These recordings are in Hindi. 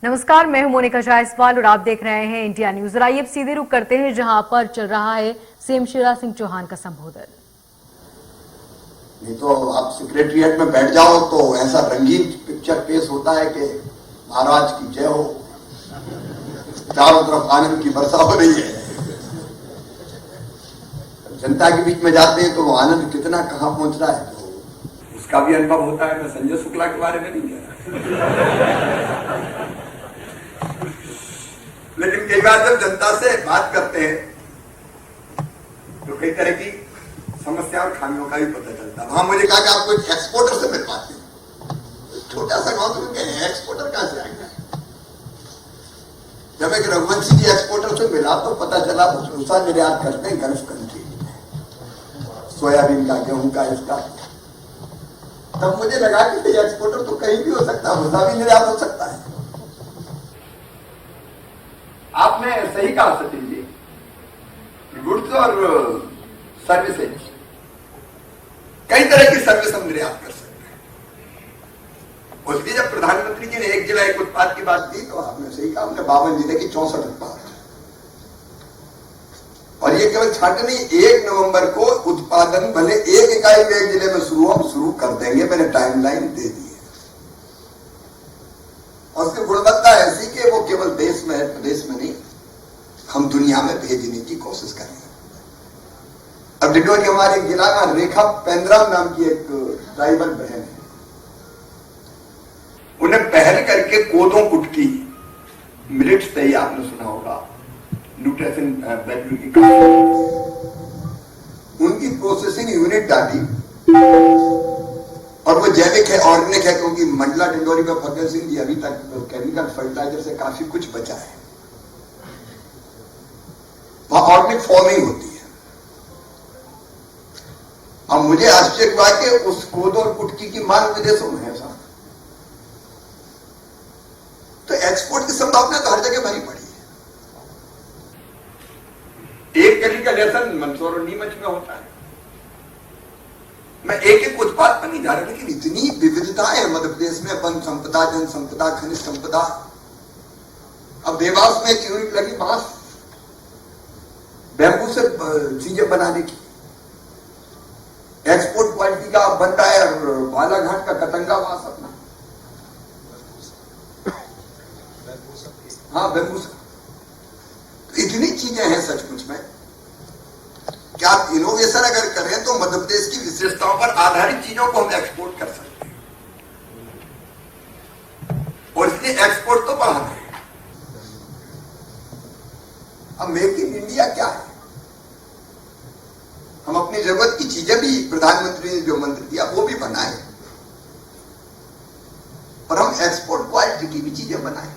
नमस्कार, मैं हूं मोनिका जायसवाल और आप देख रहे हैं इंडिया न्यूज। आइए अब सीधे रुख करते हैं जहां पर चल रहा है सीएम शिवराज सिंह चौहान का संबोधन। नहीं तो आप सेक्रेटरिएट में बैठ जाओ तो ऐसा रंगीन पिक्चर पेश होता है कि महाराज की जय हो, चारों तरफ आनंद की वर्षा हो रही है। जनता के बीच में जाते हैं तो वो आनंद कितना कहां पहुंच रहा है तो उसका भी अनुभव होता है। मैं संजय शुक्ला के बारे में नहीं कह रहा लेकिन कई बार जब जनता से बात करते हैं तो कई तरह की समस्या और खामियों का भी पता चलता है। वहां मुझे कहा कि आप कोई एक्सपोर्टर से मिल पाते हैं। छोटा सा गांव तो कह रहे हैं एक्सपोर्टर कहां से आएगा। जब एक रघुवंशी जी एक्सपोर्टर से मिला तो पता चला भूसा निर्यात करते हैं गल्फ कंट्री, सोयाबीन का, गेहूं का, इसका। तब मुझे लगा कि एक्सपोर्टर तो कहीं भी हो सकता है, भूसा भी निर्यात हो सकता है। आपने सही कहा सचिन जी, गुड्स और सर्विसेज, कई तरह की सर्विस हम निर्यात कर सकते हैं। उसलिए जब प्रधानमंत्री जी ने एक जिला एक उत्पाद की बात की तो आपने सही कहा, हमने 52 जिले की 64 उत्पाद, और ये केवल छांटे नहीं, 1 नवंबर को उत्पादन भले एक इकाई में एक जिले में शुरू कर देंगे। मैंने टाइमलाइन दे दी है और उसकी गुणवत्ता ऐसी कि वो केवल देश में है, प्रदेश में नहीं, हम दुनिया में भेजने की कोशिश करेंगे। अब डिडोरी हमारे जिला में रेखा पेंद्राम नाम की एक ट्राइबल बहन है, उन्हें पहल करके कोदो कुटकी, मिलेट्स चाहिए, आपने सुना होगा, न्यूट्रिशन वैल्यू की, उनकी प्रोसेसिंग यूनिट डाली और वो जैविक है, ऑर्गेनिक है, क्योंकि मंडला डिंडोरी में फतेह सिंह जी अभी तक केमिकल फर्टिलाइजर से काफी कुछ बचा है। वहां ऑर्गेनिक फार्मिंग होती है। अब मुझे आश्चर्य हुआ कि उस कोदो और कुटकी की मांग विदेशों में है साहब, तो एक्सपोर्ट की संभावना तो हर जगह भरी पड़ी है। एक कली का लेसन मंदसौर और नीमच में होता है। मैं एक एक उत्पाद पर नहीं जा रहा, लेकिन इतनी विविधताएं है मध्य प्रदेश में, वन संपदा, जन संपदा, खनिज संपदा। अब देवास में एक यूनिट लगी बांस, बैम्बू से चीजें बनाने की, एक्सपोर्ट क्वालिटी का बन रहा है। और बालाघाट का कतंगा बांस अपना, हाँ बैम्बू से। तो इतनी चीजें हैं सचमुच में कि आप इनोवेशन अगर करें तो मध्य प्रदेश की विशेषताओं पर आधारित चीजों को हम एक्सपोर्ट कर सकते हैं, और इसलिए एक्सपोर्ट तो बढ़ाना है। अब मेक इन इंडिया क्या है? हम अपनी जरूरत की चीजें भी, प्रधानमंत्री ने जो मंत्र दिया वो भी बनाए, और हम एक्सपोर्ट क्वालिटी की भी चीजें बनाए,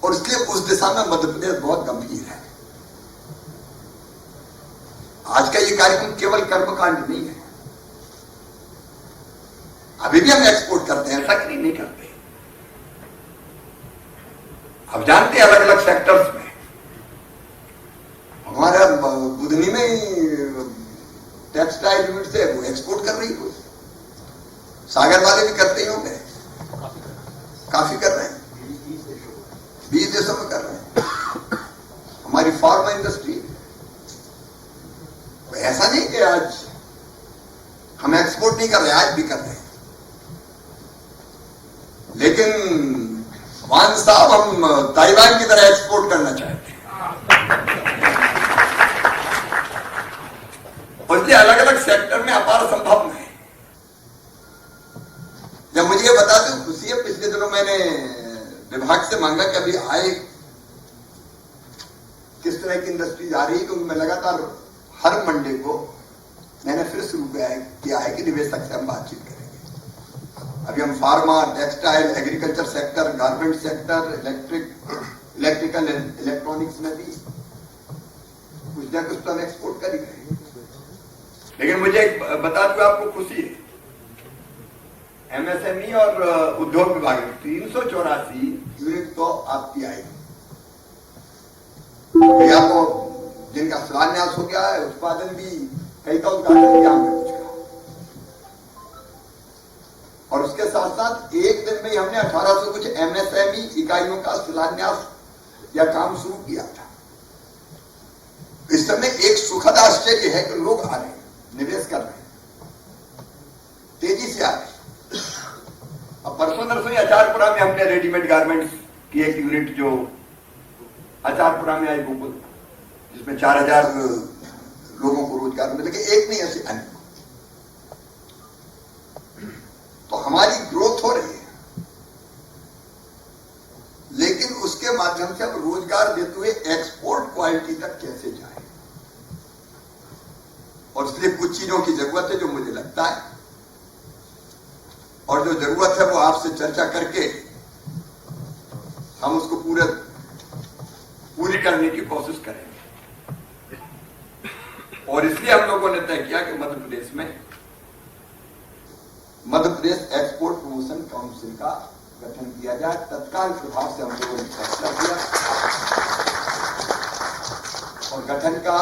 और इसलिए उस दिशा में मध्य प्रदेश बहुत गंभीर है। आज का ये कार्यक्रम केवल कर्मकांड नहीं है। अभी भी हम एक्सपोर्ट करते हैं, ऐसा कि नहीं करते। अब जानते हैं अलग अलग सेक्टर्स में, हमारा बुधनी में टेक्सटाइल यूनिट से वो एक्सपोर्ट कर रही है, सागर वाले भी करते ही होंगे, काफी कर रहे हैं, 20 देशों में कर रहे हैं। हमारी फार्मा इंडस्ट्री, ऐसा नहीं कि आज हम एक्सपोर्ट नहीं कर रहे, आज भी कर रहे हैं। लेकिन वान साहब, हम ताइवान की तरह एक्सपोर्ट करना चाहते हैं। इसलिए अलग अलग सेक्टर में अपार संभावना है। जब मुझे ये बता दूं, खुशी है, पिछले दिनों मैंने विभाग से मांगा कि अभी आए किस तरह की इंडस्ट्रीज आ रही है, क्योंकि मैं लगातार हर मंडे को मैंने फिर शुरू किया है कि निवेशक से हम बातचीत करेंगे। अभी हम pharma, textile, agriculture sector, garment sector, electrical, electronics में भी कुछ ना कुछ तो हम एक्सपोर्ट कर ही रहे हैं। लेकिन मुझे एक बता दूं आपको खुशी है, एमएसएमई और उद्योग विभाग में 384 यूनिट तो आपकी आएगी। आपको जिनका शिलान्यास हो गया है, उत्पादन भी कई का उद्घाटन किया हमने कुछ का, और उसके साथ साथ एक दिन में ही हमने 1800 कुछ MSME इकाइयों का शिलान्यास या काम शुरू किया था। इस समय एक सुखद आश्चर्य है कि लोग आ रहे हैं, निवेश कर रहे हैं, तेजी से आ रहे हैं। अब परसों नरसों अचारपुरा में हमने रेडीमेड गारमेंट्स की एक यूनिट जो अचारपुरा में आई गोकुल, जिसमें 4000 लोगों को रोजगार मिलेगा, एक नहीं ऐसे अन्य। तो हमारी ग्रोथ हो रही है, लेकिन उसके माध्यम से हम रोजगार देते हुए एक्सपोर्ट क्वालिटी तक कैसे जाए, और इसलिए कुछ चीजों की जरूरत है जो मुझे लगता है, और जो जरूरत है वो आपसे चर्चा करके हम उसको पूरी करने की कोशिश करेंगे। और इसलिए हम लोगों ने तय किया कि मध्य प्रदेश में Madhya Pradesh export promotion council का गठन किया जाए। तत्काल प्रभाव से हम लोगों ने फैसला किया और गठन का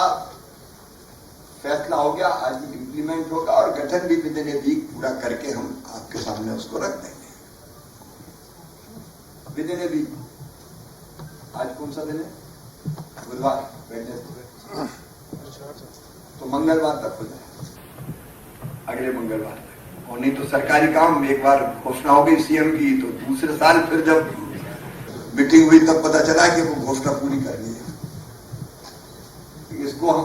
फैसला हो गया, आज ही इंप्लीमेंट होगा और गठन भी विदिन ए वीक पूरा करके हम आपके सामने उसको रख देंगे विदिन ए वीक। आज कौन सा दिन है? बुधवार, वेडनेसडे, तो मंगलवार तक हो जाए, अगले मंगलवार तक। और नहीं तो सरकारी काम एक बार घोषणा हो गई सीएम की, तो दूसरे साल फिर जब मीटिंग हुई तब पता चला कि वो घोषणा पूरी करनी है। इसको हम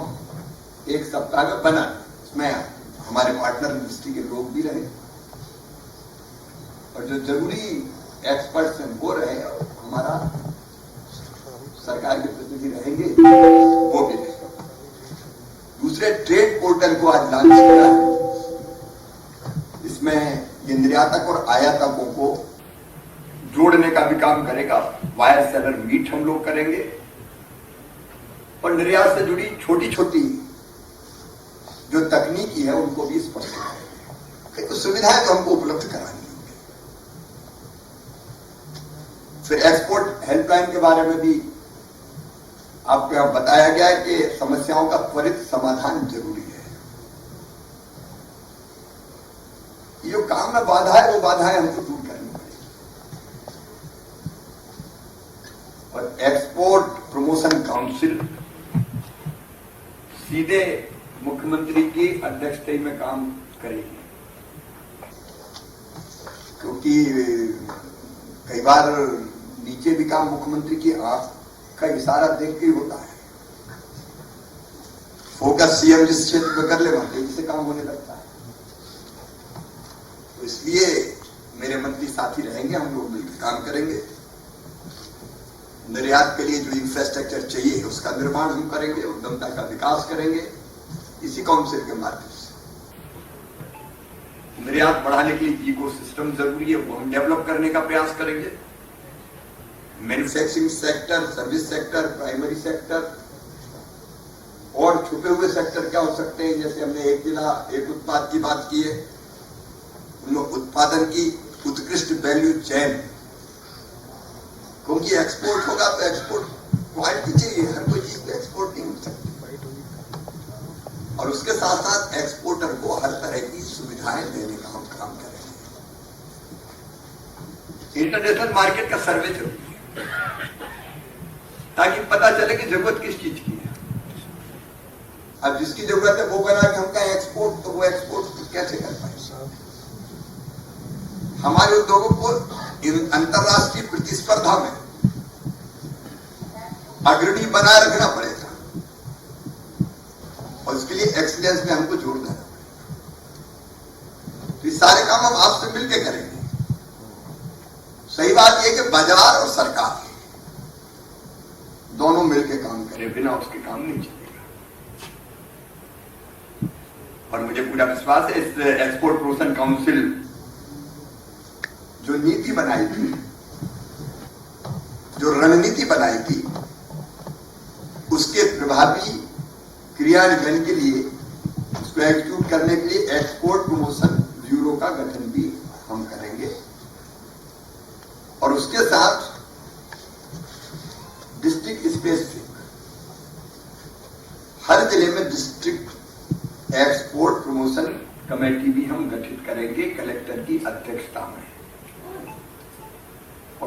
एक सप्ताह में बना, इसमें हमारे पार्टनर मिनिस्ट्री के लोग भी रहे और जो जरूरी एक्सपर्ट्स हैं वो रहे, और हमारा सरकार के प्रतिनिधि रहेंगे वो भी रहे। दूसरे ट्रेड पोर्टल को आज लॉन्च किया है, इसमें ये निर्यातक और आयातकों को जोड़ने का भी काम करेगा। वायर सेलर मीट हम लोग करेंगे और निर्यात से जुड़ी छोटी छोटी जो तकनीकी है उनको भी स्पष्ट करेंगे। तो सुविधाएं तो हमको उपलब्ध करानी होंगी। फिर एक्सपोर्ट हेल्पलाइन के बारे में भी आपको यहां बताया गया है कि समस्याओं का त्वरित समाधान जरूरी है। ये जो काम में बाधा है वो बाधाएं हमको दूर करनी पड़ेगी। और एक्सपोर्ट प्रमोशन काउंसिल सीधे मुख्यमंत्री की अध्यक्षता में काम करेगी, क्योंकि कई बार नीचे भी काम मुख्यमंत्री की आंख का इशारा देख के ही होता है। फोकस सीएम जिस क्षेत्र में कर ले वहां तेजी से काम होने लगता है। तो इसलिए मेरे मंत्री साथी रहेंगे, हम लोग मिलकर काम करेंगे। निर्यात के लिए जो इंफ्रास्ट्रक्चर चाहिए उसका निर्माण हम करेंगे, उद्यमता का विकास करेंगे इसी काउंसिल के माध्यम से। निर्यात बढ़ाने के लिए इकोसिस्टम जरूरी है, वो हम डेवलप करने का प्रयास करेंगे। Manufacturing sector, service sector, primary sector और छुपे हुए सेक्टर क्या हो सकते हैं, जैसे हमने एक जिला एक उत्पाद की बात की है, उनमें उत्पादन की उत्कृष्ट वैल्यू चेन, क्योंकि एक्सपोर्ट होगा तो एक्सपोर्ट क्वालिटी चाहिए, हर कोई चीज तो एक्सपोर्ट नहीं हो सकती। और उसके साथ साथ एक्सपोर्टर को हर तरह की सुविधाएं देने का हम काम करेंगे। इंटरनेशनल मार्केट का सर्वे जरूरी है, ताकि पता चले कि जरूरत किस चीज की है। अब जिसकी जरूरत है वो बना कि हम कहें एक्सपोर्ट, तो वो एक्सपोर्ट कैसे कर पाए? हमारे उद्योगों को अंतरराष्ट्रीय प्रतिस्पर्धा में अग्रणी बनाए रखना पड़ेगा और इसके लिए एक्सीलेंस में हमको जोर देना पड़ेगा। तो ये सारे काम हम आपसे मिलकर करेंगे। सही बात यह कि बाजार और सरकार दोनों मिलकर काम करें, बिना उसके काम नहीं चलेगा। और मुझे पूरा विश्वास है इस एक्सपोर्ट प्रमोशन काउंसिल जो नीति बनाई थी, जो रणनीति बनाई थी, उसके प्रभावी क्रियान्वयन के लिए, उसको एग्जीक्यूट करने के लिए एक्सपोर्ट प्रमोशन ब्यूरो का गठन भी हम करेंगे। और उसके साथ डिस्ट्रिक्ट स्पेसिफिक हर जिले में डिस्ट्रिक्ट एक्सपोर्ट प्रमोशन कमेटी भी हम गठित करेंगे कलेक्टर की अध्यक्षता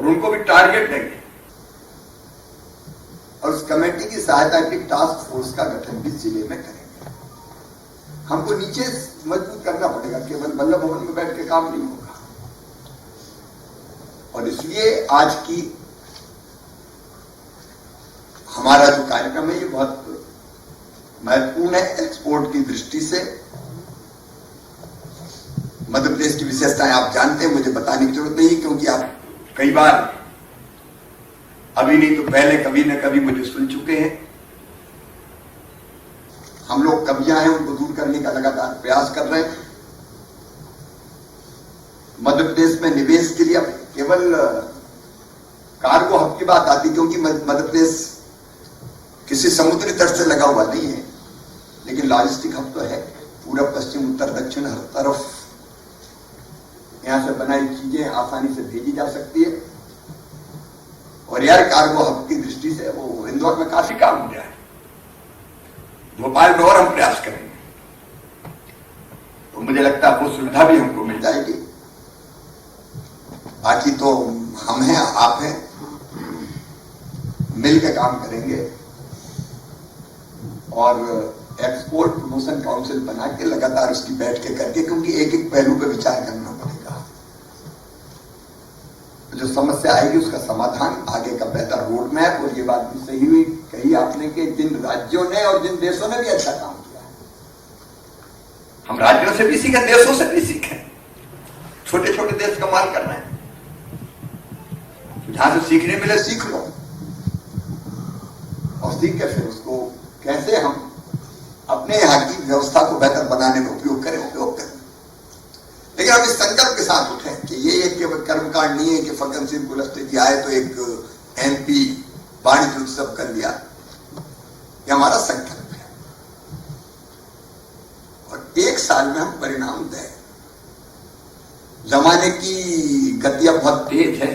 और उनको भी टारगेट देंगे और उस कमेटी की सहायता की टास्क फोर्स का गठन भी जिले में करेंगे। हमको नीचे मजबूत करना पड़ेगा, केवल वल्लभ भवन में बैठ के काम नहीं होगा। और इसलिए आज की हमारा जो कार्यक्रम है ये बहुत महत्वपूर्ण है। एक्सपोर्ट की दृष्टि से मध्य प्रदेश की विशेषताएं आप जानते हैं, मुझे बताने की जरूरत नहीं, क्योंकि आप कई बार, अभी नहीं तो पहले कभी न कभी मुझे सुन चुके हैं। हम लोग कमियां हैं उनको दूर करने का लगातार प्रयास कर रहे हैं। मध्य प्रदेश में निवेश के लिए अब केवल कार्गो हब की बात आती, क्योंकि मध्य प्रदेश किसी समुद्री तट से लगा हुआ नहीं है, लेकिन लॉजिस्टिक हब तो है। पूरब पश्चिम उत्तर दक्षिण हर तरफ यहां से बनाई चीजें आसानी से भेजी जा सकती है। और यार कार्गो हब की दृष्टि से वो इंदौर में काफी काम हो गया है, भोपाल में और हम प्रयास करेंगे, तो मुझे लगता है वो सुविधा भी हमको मिल जाएगी। बाकी तो हम हैं, आप हैं, मिलकर काम करेंगे और एक्सपोर्ट प्रमोशन काउंसिल बना के लगातार उसकी बैठकें करके, क्योंकि एक एक पहलू पे विचार करना पड़ेगा। जो समस्या आएगी उसका समाधान, आगे का बेहतर रोड मैप। और ये बात भी सही हुई कही आपने कि जिन राज्यों ने और जिन देशों ने भी अच्छा काम किया है, हम राज्यों से भी सीखें, देशों से भी सीखें। छोटे छोटे देश कमाल कर रहे हैं, जहां से सीखने मिले सीख लो और सीख के फिर उसको कैसे हम अपने यहाँ की व्यवस्था को बेहतर बनाने में उपयोग करें। लेकिन हम इस संकल्प के साथ उठे कि ये एक केवल कर्मकांड नहीं है कि फग्गन सिंह कुलस्ते जी आए तो एक एमपी वाणिज्य उत्सव कर लिया। ये हमारा संकल्प है और एक साल में हम परिणाम दें। जमाने की गति अब बहुत तेज है,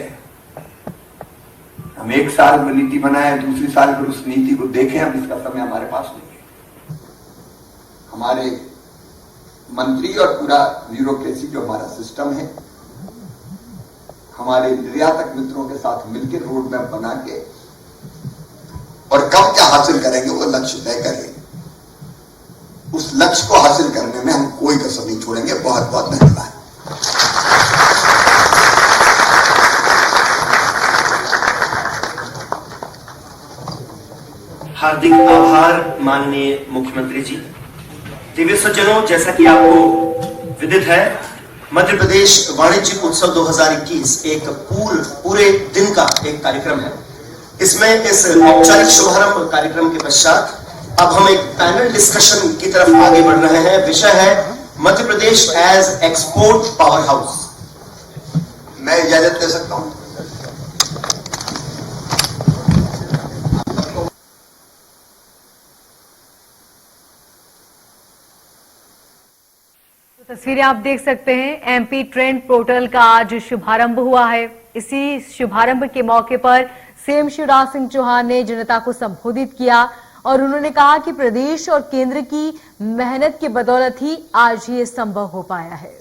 हम एक साल में नीति बनाए, दूसरी साल में उस नीति को देखें, अब इसका समय हमारे पास नहीं है। हमारे मंत्री और पूरा ब्यूरोक्रेसी जो हमारा सिस्टम है, हमारे निर्यातक मित्रों के साथ मिलकर रोड मैप बना के और कब क्या हासिल करेंगे वो लक्ष्य तय करें। उस लक्ष्य को हासिल करने में हम कोई कसर नहीं छोड़ेंगे। बहुत बहुत धन्यवाद। हार्दिक आभार माननीय मुख्यमंत्री जी। दिव्य सज्जनों, जैसा कि आपको विदित है, मध्य प्रदेश वाणिज्यिक उत्सव 2021 एक पूरे दिन का एक कार्यक्रम है। इसमें इस औपचारिक शुभारंभ कार्यक्रम के पश्चात अब हम एक पैनल डिस्कशन की तरफ आगे बढ़ रहे हैं। विषय है Madhya Pradesh as export power house. मैं इजाजत ले सकता हूं? तस्वीरें आप देख सकते हैं, एमपी ट्रेंड पोर्टल का आज शुभारंभ हुआ है। इसी शुभारंभ के मौके पर सीएम शिवराज सिंह चौहान ने जनता को संबोधित किया और उन्होंने कहा कि प्रदेश और केंद्र की मेहनत की बदौलत ही आज ये संभव हो पाया है।